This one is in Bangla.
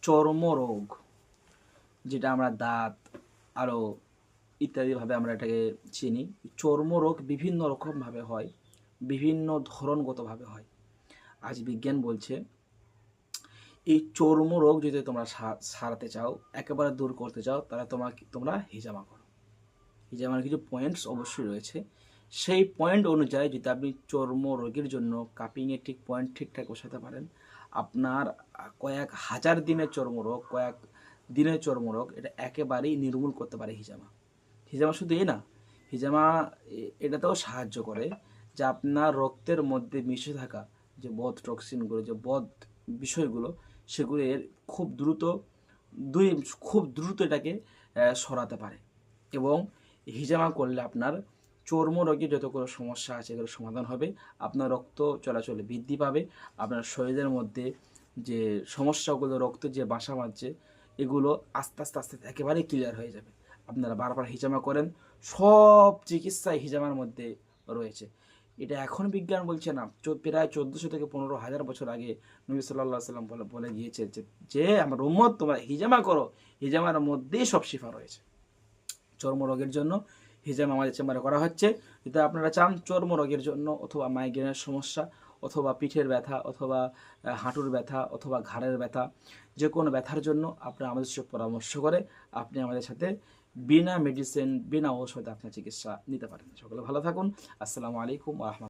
চর্মরোগ, যেটা আমরা দাঁত আরও ইত্যাদিভাবে আমরা এটাকে চিনি, চর্মরোগ বিভিন্ন রকমভাবে হয়, বিভিন্ন ধরনগতভাবে হয়। আজ বিজ্ঞান বলছে এই চর্মরোগ যদি তোমরা সারাতে চাও, একেবারে দূর করতে চাও, তাহলে তোমরা হিজামা করো। হিজামার কিছু পয়েন্টস অবশ্যই রয়েছে, সেই পয়েন্ট অনুযায়ী যদি আপনি চর্মরোগের জন্য কাপিংয়ের ঠিক পয়েন্ট ঠিকঠাক বসাতে পারেন, আপনার কয়েক হাজার দিনের চর্মরোগ, কয়েক দিনের চর্মরোগ এটা একেবারেই নির্মূল করতে পারে হিজামা। হিজামা শুধু এই না, হিজামা এটাতেও সাহায্য করে যে আপনার রক্তের মধ্যে মিশে থাকা যে বদ টক্সিনগুলো, যে বদ বিষয়গুলো, সেগুলোর খুব দ্রুত এটাকে সরাতে পারে। এবং হিজামা করলে আপনার চর্মরোগের যতগুলো সমস্যা আছে এগুলো সমাধান হবে, আপনার রক্ত চলাচলে বৃদ্ধি পাবে, আপনার শরীরের মধ্যে যে সমস্যাগুলো, রক্ত যে বাসা বাঁধছে, এগুলো আস্তে আস্তে আস্তে একেবারেই ক্লিয়ার হয়ে যাবে। আপনারা বারবার হিজামা করেন, সব চিকিৎসায় হিজামার মধ্যে রয়েছে। এটা এখন বিজ্ঞান বলছে না, প্রায় 1400 থেকে 15,000 বছর আগে নবী সাল্লাল্লাহু আলাইহি সাল্লাম বলে গিয়েছে যে আমার উম্মত তোমরা হিজামা করো, হিজামার মধ্যেই সব শিফা রয়েছে। চর্মরোগের জন্য হিজামা আমাদের চেম্বারে করা হচ্ছে। যদি আপনারা চান চর্মরোগের জন্য, অথবা মাইগ্রেনের সমস্যা, অথবা পিঠের ব্যথা, অথবা হাঁটুর ব্যথা, অথবা ঘাড়ের ব্যথা, যে কোনো ব্যথার জন্য আপনারা আমাদের সাথে পরামর্শ করে আপনি আমাদের সাথে বিনা মেডিসিন, বিনা ঔষধে আপনার চিকিৎসা নিতে পারেন। সকলে ভালো থাকুন। আসসালামু আলাইকুম ওয়া রাহমাতুল্লাহ।